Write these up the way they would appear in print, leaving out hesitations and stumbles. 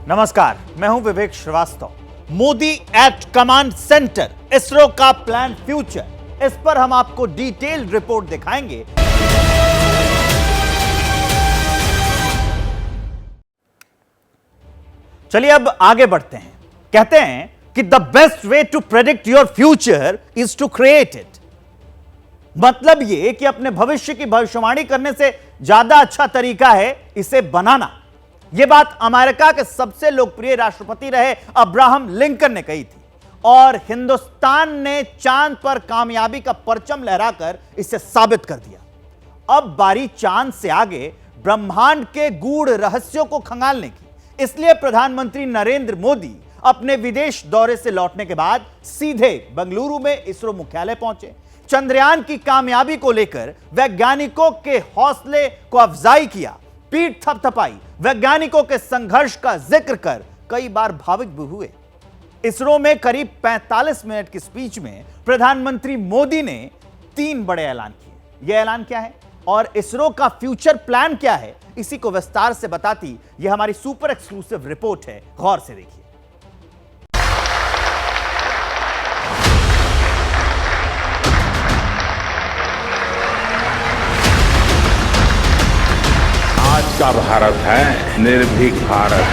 नमस्कार, मैं हूं Vivek Shrivastava. Modi at command centre, ISRO का प्लान फ्यूचर, इस पर हम आपको डिटेल्ड रिपोर्ट दिखाएंगे। चलिए अब आगे बढ़ते हैं। कहते हैं कि the best way to predict your future is to create it. मतलब यह कि अपने भविष्य की भविष्यवाणी करने से ज्यादा अच्छा तरीका है इसे बनाना। यह बात अमेरिका के सबसे लोकप्रिय राष्ट्रपति रहे अब्राहम लिंकन ने कही थी और हिंदुस्तान ने चांद पर कामयाबी का परचम लहराकर इसे साबित कर दिया। अब बारी चांद से आगे ब्रह्मांड के गूढ़ रहस्यों को खंगालने की। इसलिए प्रधानमंत्री नरेंद्र मोदी अपने विदेश दौरे से लौटने के बाद सीधे बेंगलुरु में इसरो मुख्यालय पहुंचे। चंद्रयान की कामयाबी को लेकर वैज्ञानिकों के हौसले को अफजाई किया, पीठ थपथपाई, वैज्ञानिकों के संघर्ष का जिक्र कर कई बार भावुक भी हुए। इसरो में करीब 45 मिनट की स्पीच में प्रधानमंत्री मोदी ने 3 बड़े ऐलान किए। यह ऐलान क्या है और इसरो का फ्यूचर प्लान क्या है, इसी को विस्तार से बताती यह हमारी सुपर एक्सक्लूसिव रिपोर्ट है। गौर से देखिए। आज का भारत है निर्भीक भारत।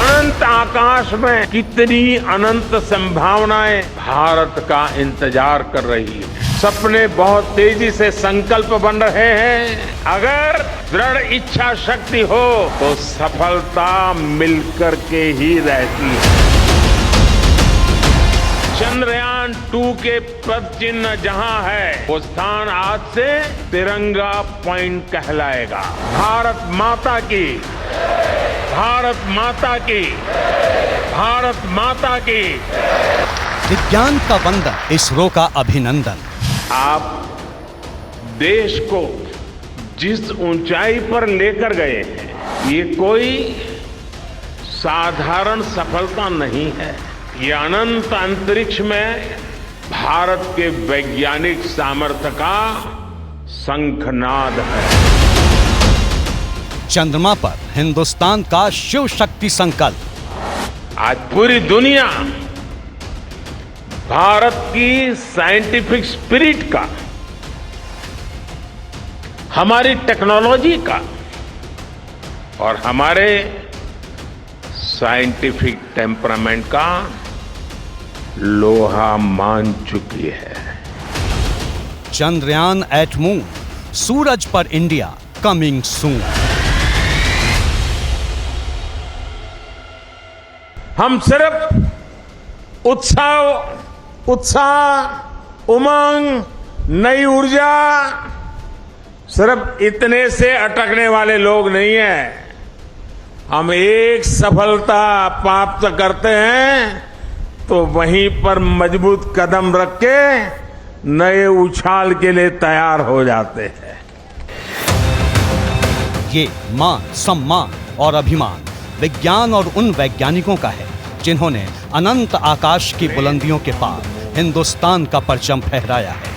अनंत आकाश में कितनी अनंत संभावनाएं भारत का इंतजार कर रही है। सपने बहुत तेजी से संकल्प बन रहे हैं। अगर दृढ़ इच्छा शक्ति हो तो सफलता मिलकर के ही रहती है। चंद्रयान 2 के पद चिन्ह जहां है वो स्थान आज से तिरंगा पॉइंट कहलाएगा। भारत माता की, भारत माता की, भारत माता की। विज्ञान का वंदन, इसरो का अभिनंदन। आप देश को जिस ऊंचाई पर लेकर गए हैं ये कोई साधारण सफलता नहीं है। ये अनंत अंतरिक्ष में भारत के वैज्ञानिक सामर्थ्य का शंखनाद है। चंद्रमा पर हिंदुस्तान का शिव शक्ति संकल्प। आज पूरी दुनिया भारत की साइंटिफिक स्पिरिट का, हमारी टेक्नोलॉजी का और हमारे साइंटिफिक टेम्परामेंट का लोहा मान चुकी है। चंद्रयान एट मून, सूरज पर इंडिया कमिंग सून। हम सिर्फ उत्साह, उमंग, नई ऊर्जा, सिर्फ इतने से अटकने वाले लोग नहीं हैं। हम एक सफलता प्राप्त करते हैं तो वहीं पर मजबूत कदम रख के नए उछाल के लिए तैयार हो जाते हैं। ये मान, सम्मान और अभिमान विज्ञान और उन वैज्ञानिकों का है जिन्होंने अनंत आकाश की बुलंदियों के पार हिंदुस्तान का परचम फहराया है।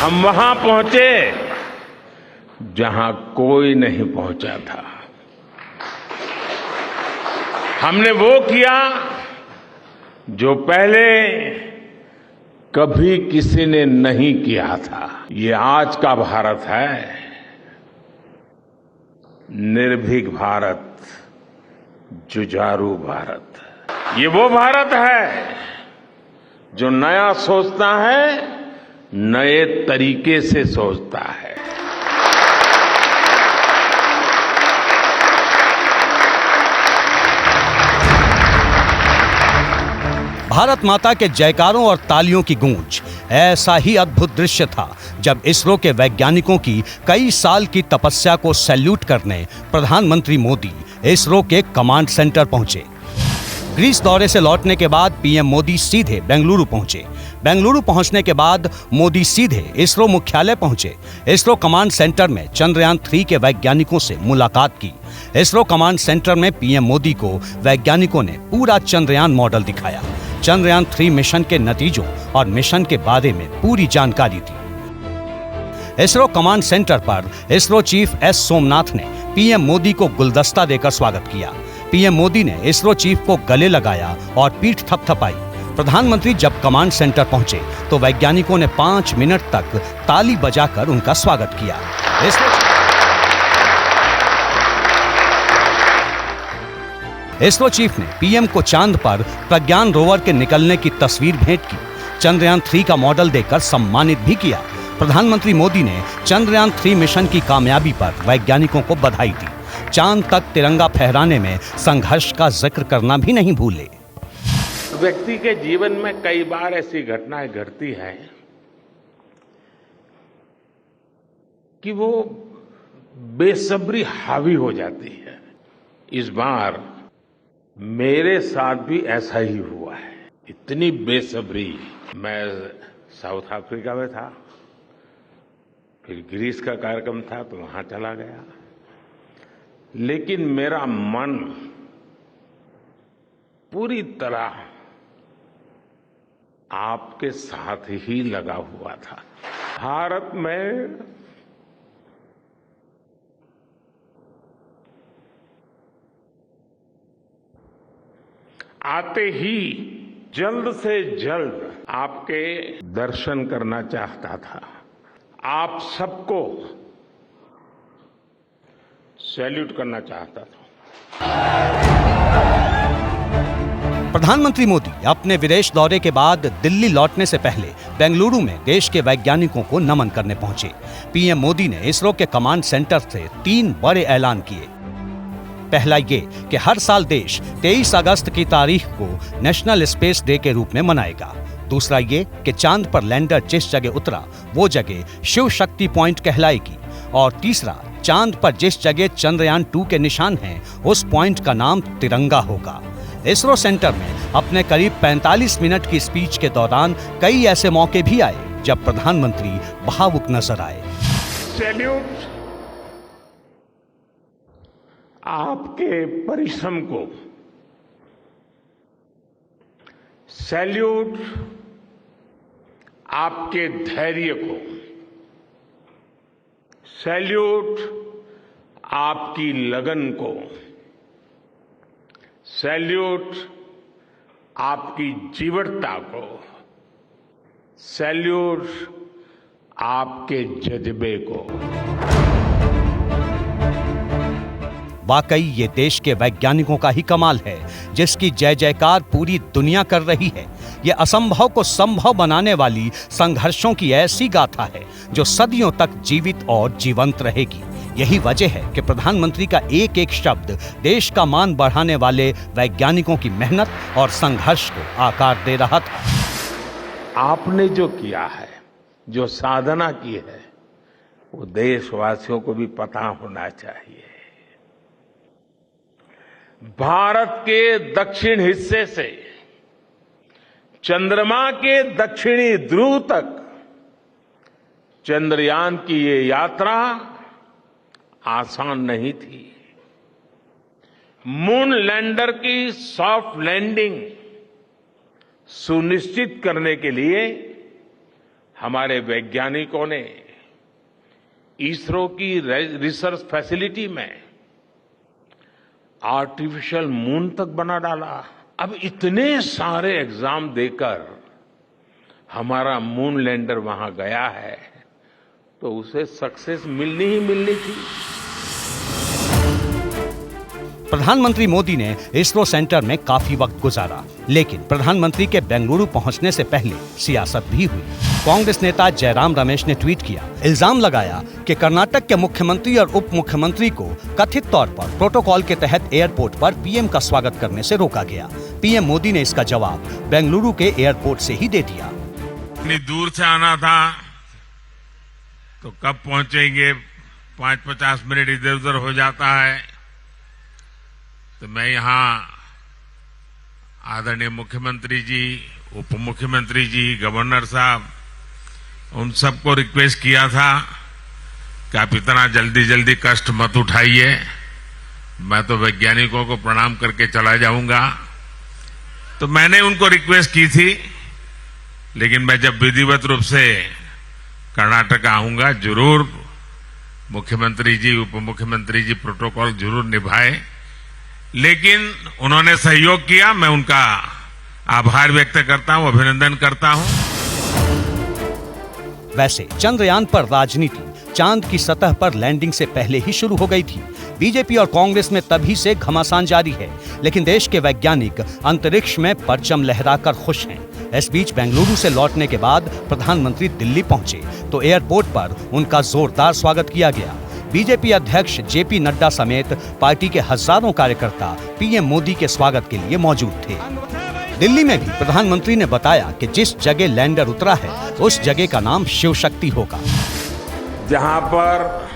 हम वहां पहुंचे जहां कोई नहीं पहुंचा था। हमने वो किया जो पहले कभी किसी ने नहीं किया था। ये आज का भारत है, निर्भीक भारत, जुझारू भारत। ये वो भारत है जो नया सोचता है, नए तरीके से सोचता है। भारत माता के जयकारों और तालियों की गूंज। ऐसा ही अद्भुत दृश्य था जब इसरो के वैज्ञानिकों की कई साल की तपस्या को सैल्यूट करने प्रधानमंत्री मोदी इसरो के कमांड सेंटर पहुंचे। ग्रीस दौरे से लौटने के बाद पीएम मोदी सीधे बेंगलुरु पहुंचे। बेंगलुरु पहुंचने के बाद मोदी सीधे इसरो मुख्यालय पहुंचे। इसरो कमांड सेंटर में चंद्रयान 3 के वैज्ञानिकों से मुलाकात की। इसरो कमांड सेंटर में पीएम मोदी को वैज्ञानिकों ने पूरा चंद्रयान मॉडल दिखाया। चंद्रयान 3 मिशन के नतीजों और मिशन के बारे में पूरी जानकारी दी। इसरो कमांड सेंटर पर इसरो चीफ एस सोमनाथ ने पीएम मोदी को गुलदस्ता देकर स्वागत किया। पीएम मोदी ने इसरो चीफ को गले लगाया और पीठ थपथपाई। प्रधानमंत्री जब कमांड सेंटर पहुंचे तो वैज्ञानिकों ने 5 मिनट तक ताली बजाकर उनका स्वागत किया। इसरो चीफ ने पीएम को चांद पर प्रज्ञान रोवर के निकलने की तस्वीर भेंट की। चंद्रयान 3 का मॉडल देकर सम्मानित भी किया। प्रधानमंत्री मोदी ने चंद्रयान 3 मिशन की कामयाबी पर वैज्ञानिकों को बधाई दी। चांद तक तिरंगा फहराने में संघर्ष का जिक्र करना भी नहीं भूले। व्यक्ति के जीवन में कई बार ऐसी घटनाएं घटती हैं कि वो बेसब्री हावी हो जाती है। इस बार मेरे साथ भी ऐसा ही हुआ है। इतनी बेसब्री, मैं साउथ अफ्रीका में था, फिर ग्रीस का कार्यक्रम था तो वहां चला गया, लेकिन मेरा मन पूरी तरह आपके साथ ही लगा हुआ था। भारत में आते ही जल्द से जल्द आपके दर्शन करना चाहता था। आप सबको सैल्यूट करना चाहता था। प्रधानमंत्री मोदी अपने विदेश दौरे के बाद दिल्ली लौटने से पहले बेंगलुरु में देश के वैज्ञानिकों को नमन करने पहुंचे। पीएम मोदी ने इसरो के कमांड सेंटर से 3 बड़े ऐलान किए। पहला ये कि हर साल देश 23 अगस्त की तारीख को नेशनल स्पेस डे के रूप में मनाएगा। दूसरा ये कि चांद पर लैंडर जिस जगह उतरा वो जगह शिव शक्ति पॉइंट कहलाएगी। और तीसरा, चांद पर जिस जगह चंद्रयान 2 के निशान हैं उस पॉइंट का नाम तिरंगा होगा। इसरो सेंटर में अपने करीब 45 मिनट की स्पीच के दौरान कई ऐसे मौके भी आए जब प्रधानमंत्री भावुक नजर आए। सैल्यूट आपके परिश्रम को, सैल्यूट आपके धैर्य को, सैल्यूट आपकी लगन को, सैल्यूट आपकी जीवटता को, सैल्यूट आपके जज्बे को। वाकई ये देश के वैज्ञानिकों का ही कमाल है जिसकी जय जयकार पूरी दुनिया कर रही है। ये असंभव को संभव बनाने वाली संघर्षों की ऐसी गाथा है जो सदियों तक जीवित और जीवंत रहेगी। यही वजह है कि प्रधानमंत्री का एक एक शब्द देश का मान बढ़ाने वाले वैज्ञानिकों की मेहनत और संघर्ष को आकार दे रहा था। आपने जो किया है, जो साधना की है, वो देशवासियों को भी पता होना चाहिए। भारत के दक्षिण हिस्से से चंद्रमा के दक्षिणी ध्रुव तक चंद्रयान की ये यात्रा आसान नहीं थी। मून लैंडर की सॉफ्ट लैंडिंग सुनिश्चित करने के लिए हमारे वैज्ञानिकों ने इसरो की रिसर्च फैसिलिटी में आर्टिफिशियल मून तक बना डाला। अब इतने सारे एग्जाम देकर हमारा मून लैंडर वहां गया है तो उसे सक्सेस मिलनी ही मिलनी थी। प्रधानमंत्री मोदी ने इसरो सेंटर में काफी वक्त गुजारा, लेकिन प्रधानमंत्री के बेंगलुरु पहुंचने से पहले सियासत भी हुई। कांग्रेस नेता जयराम रमेश ने ट्वीट किया, इल्जाम लगाया कि कर्नाटक के मुख्यमंत्री और उप मुख्यमंत्री को कथित तौर पर प्रोटोकॉल के तहत एयरपोर्ट पर पीएम का स्वागत करने से रोका गया। पीएम मोदी ने इसका जवाब बेंगलुरु के एयरपोर्ट से ही दे दिया। इतनी दूर से आना था तो कब पहुंचेंगे, 5-50 मिनट इधर उधर हो जाता है। तो मैं यहाँ आदरणीय मुख्यमंत्री जी, उप मुख्यमंत्री जी, गवर्नर साहब, उन सबको रिक्वेस्ट किया था कि आप इतना जल्दी जल्दी कष्ट मत उठाइए, मैं तो वैज्ञानिकों को प्रणाम करके चला जाऊंगा। तो मैंने उनको रिक्वेस्ट की थी, लेकिन मैं जब विधिवत रूप से कर्नाटक आऊंगा, जरूर मुख्यमंत्री जी, उप मुख्यमंत्री जी प्रोटोकॉल जरूर निभाए, लेकिन उन्होंने सहयोग किया, मैं उनका आभार व्यक्त करता हूं, अभिनंदन करता हूं। वैसे चंद्रयान पर राजनीति चांद की सतह पर लैंडिंग से पहले ही शुरू हो गई थी। बीजेपी और कांग्रेस में तभी से घमासान जारी है, लेकिन देश के वैज्ञानिक अंतरिक्ष में परचम लहराकर खुश हैं। इस बीच बेंगलुरु से लौटने के बाद प्रधानमंत्री दिल्ली पहुंचे तो एयरपोर्ट पर उनका जोरदार स्वागत किया गया। बीजेपी अध्यक्ष जेपी नड्डा समेत पार्टी के हजारों कार्यकर्ता पीएम मोदी के स्वागत के लिए मौजूद थे। दिल्ली में भी प्रधानमंत्री ने बताया कि जिस जगह लैंडर उतरा है उस जगह का नाम शिव शक्ति होगा। जहां पर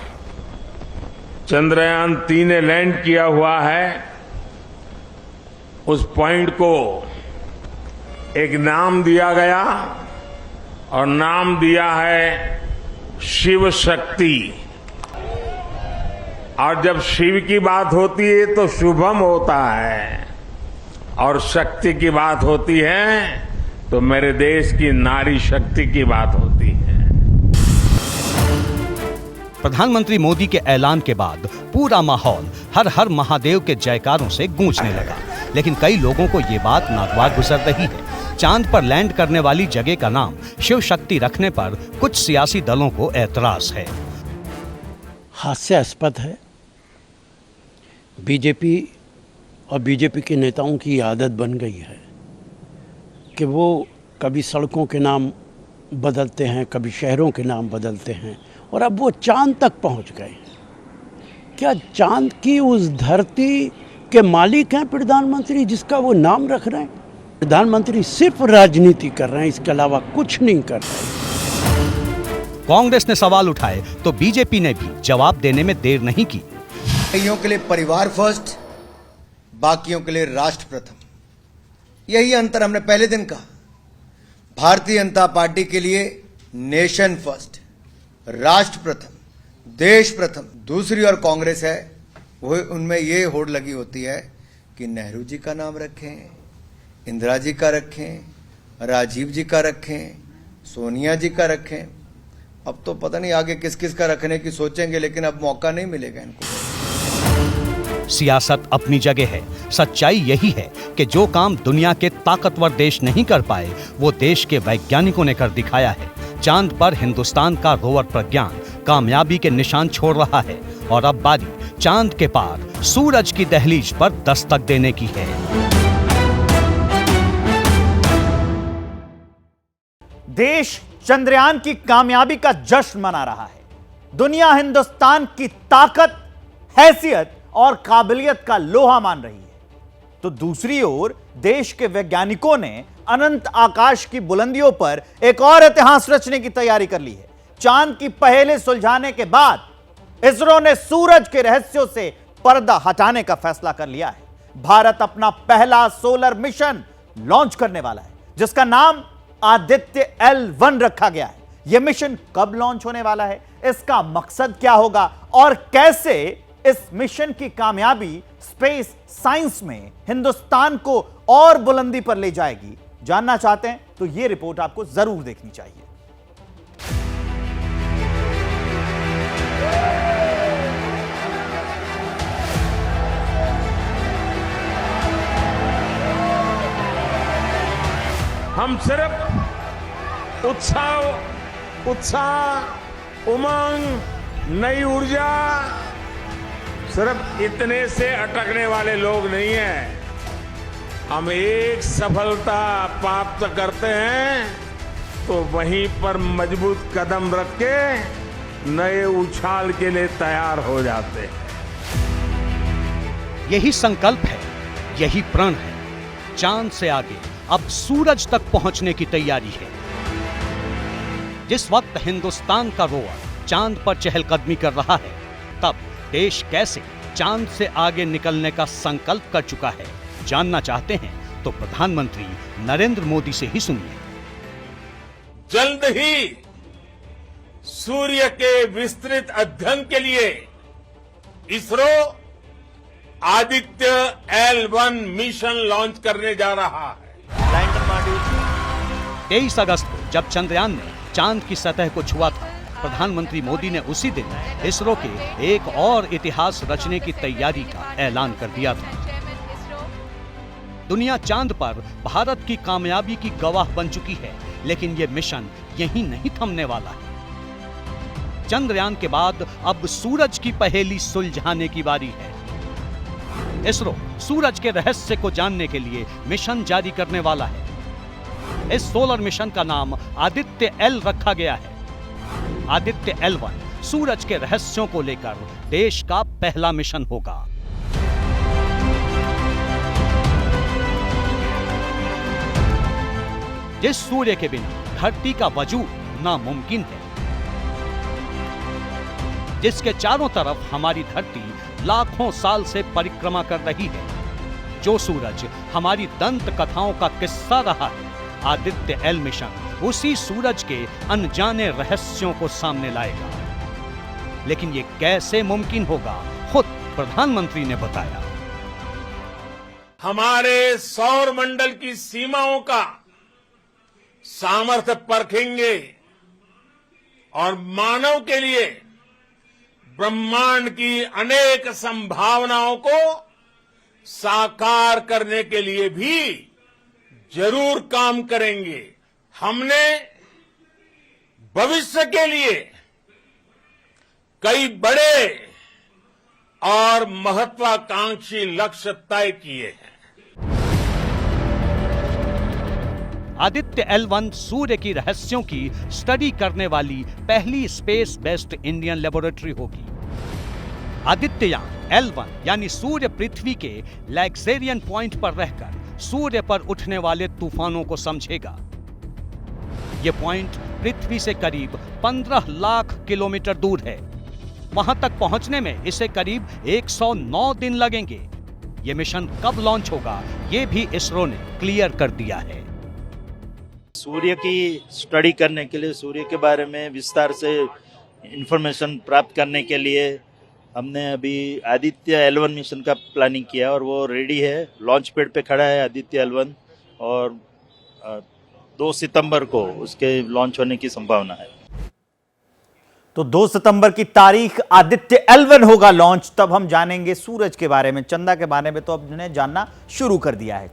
चंद्रयान 3 ने लैंड किया हुआ है, उस पॉइंट को एक नाम दिया गया और नाम दिया है शिव शक्ति। और जब शिव की बात होती है तो शुभम होता है, और शक्ति की बात होती है तो मेरे देश की नारी शक्ति की बात होती है। प्रधानमंत्री मोदी के ऐलान के बाद पूरा माहौल हर हर महादेव के जयकारों से गूंजने लगा, लेकिन कई लोगों को ये बात नागवार गुजर रही है। चांद पर लैंड करने वाली जगह का नाम शिव शक्ति रखने पर कुछ सियासी दलों को ऐतराज है। हास्यास्पद है। बीजेपी और बीजेपी के नेताओं की आदत बन गई है कि वो कभी सड़कों के नाम बदलते हैं, कभी शहरों के नाम बदलते हैं, और अब वो चांद तक पहुंच गए। क्या चांद की उस धरती के मालिक हैं प्रधानमंत्री जिसका वो नाम रख रहे हैं? प्रधानमंत्री सिर्फ राजनीति कर रहे हैं, इसके अलावा कुछ नहीं कर रहे। कांग्रेस ने सवाल उठाए तो बीजेपी ने भी जवाब देने में देर नहीं की। कईयों के लिए परिवार फर्स्ट, बाकियों के लिए राष्ट्र प्रथम, यही अंतर हमने पहले दिन कहा। भारतीय जनता पार्टी के लिए नेशन फर्स्ट, राष्ट्र प्रथम, देश प्रथम। दूसरी और कांग्रेस है, वो उनमें ये होड़ लगी होती है कि नेहरू जी का नाम रखें, इंदिरा जी का रखें, राजीव जी का रखें, सोनिया जी का रखें। अब तो पता नहीं आगे किस किस का रखने की सोचेंगे, लेकिन अब मौका नहीं मिलेगा इनको। सियासत अपनी जगह है। सच्चाई यही है कि जो काम दुनिया के ताकतवर देश नहीं कर पाए वो देश के वैज्ञानिकों ने कर दिखाया है। चांद पर हिंदुस्तान का रोवर प्रज्ञान कामयाबी के निशान छोड़ रहा है और अब बारी चांद के पार सूरज की दहलीज पर दस्तक देने की है। देश चंद्रयान की कामयाबी का जश्न मना रहा है। दुनिया हिंदुस्तान की ताकत, हैसियत और काबिलियत का लोहा मान रही है, तो दूसरी ओर देश के वैज्ञानिकों ने अनंत आकाश की बुलंदियों पर एक और इतिहास रचने की तैयारी कर ली है। चांद की पहेली सुलझाने के बाद इसरो ने सूरज के रहस्यों से पर्दा हटाने का फैसला कर लिया है। भारत अपना पहला सोलर मिशन लॉन्च करने वाला है, जिसका नाम आदित्य L1 रखा गया है। यह मिशन कब लॉन्च होने वाला है, इसका मकसद क्या होगा और कैसे इस मिशन की कामयाबी स्पेस साइंस में हिंदुस्तान को और बुलंदी पर ले जाएगी, जानना चाहते हैं तो यह रिपोर्ट आपको जरूर देखनी चाहिए। हम सिर्फ उत्साह, उमंग, नई ऊर्जा, सिर्फ इतने से अटकने वाले लोग नहीं हैं। हम एक सफलता प्राप्त करते हैं तो वहीं पर मजबूत कदम रख के नए उछाल के लिए तैयार हो जाते हैं। यही संकल्प है, यही प्रण है। चांद से आगे अब सूरज तक पहुंचने की तैयारी है। जिस वक्त हिंदुस्तान का रोवर चांद पर चहलकदमी कर रहा है, तब देश कैसे चांद से आगे निकलने का संकल्प कर चुका है, जानना चाहते हैं तो प्रधानमंत्री नरेंद्र मोदी से ही सुनिए। जल्द ही सूर्य के विस्तृत अध्ययन के लिए ISRO Aditya L1 mission launch करने जा रहा है। 23 अगस्त को जब चंद्रयान ने चांद की सतह को छुआ था, प्रधानमंत्री मोदी ने उसी दिन इसरो के एक और इतिहास रचने की तैयारी का ऐलान कर दिया था। दुनिया चांद पर भारत की कामयाबी की गवाह बन चुकी है, लेकिन यह मिशन यहीं नहीं थमने वाला है। चंद्रयान के बाद अब सूरज की पहेली सुलझाने की बारी है। इसरो सूरज के रहस्य को जानने के लिए मिशन जारी करने वाला है। इस सोलर मिशन का नाम आदित्य एल रखा गया है। आदित्य L1 सूरज के रहस्यों को लेकर देश का पहला मिशन होगा। जिस सूर्य के बिना धरती का वजूद नामुमकिन है, जिसके चारों तरफ हमारी धरती लाखों साल से परिक्रमा कर रही है, जो सूरज हमारी दंत कथाओं का किस्सा रहा है, आदित्य एल मिशन उसी सूरज के अनजाने रहस्यों को सामने लाएगा। लेकिन यह कैसे मुमकिन होगा, खुद प्रधानमंत्री ने बताया। हमारे सौर मंडल की सीमाओं का सामर्थ्य परखेंगे और मानव के लिए ब्रह्मांड की अनेक संभावनाओं को साकार करने के लिए भी जरूर काम करेंगे। हमने भविष्य के लिए कई बड़े और महत्वाकांक्षी लक्ष्य तय किए हैं। आदित्य L1 सूर्य की रहस्यों की स्टडी करने वाली पहली स्पेस बेस्ड इंडियन लेबोरेटरी होगी। आदित्ययान L1 यानी सूर्य पृथ्वी के लैक्सेरियन पॉइंट पर रहकर सूर्य पर उठने वाले तूफानों को समझेगा। यह पॉइंट पृथ्वी से करीब 15 लाख किलोमीटर दूर है। वहां तक पहुंचने में इसे करीब 109 दिन लगेंगे। यह मिशन कब लॉन्च होगा, यह भी इसरो ने क्लियर कर दिया है। सूर्य की स्टडी करने के लिए, सूर्य के बारे में विस्तार से इंफॉर्मेशन प्राप्त करने के लिए हमने अभी आदित्य L1 मिशन का प्लानिंग किया और वो रेडी है, लॉन्च पैड पे खड़ा है आदित्य L1 और 2 सितंबर को उसके लॉन्च होने की संभावना है। तो 2 सितंबर की तारीख आदित्य L1 होगा लॉन्च, तब हम जानेंगे सूरज के बारे में। चंदा के बारे में तो अब हमने जानना शुरू कर दिया है।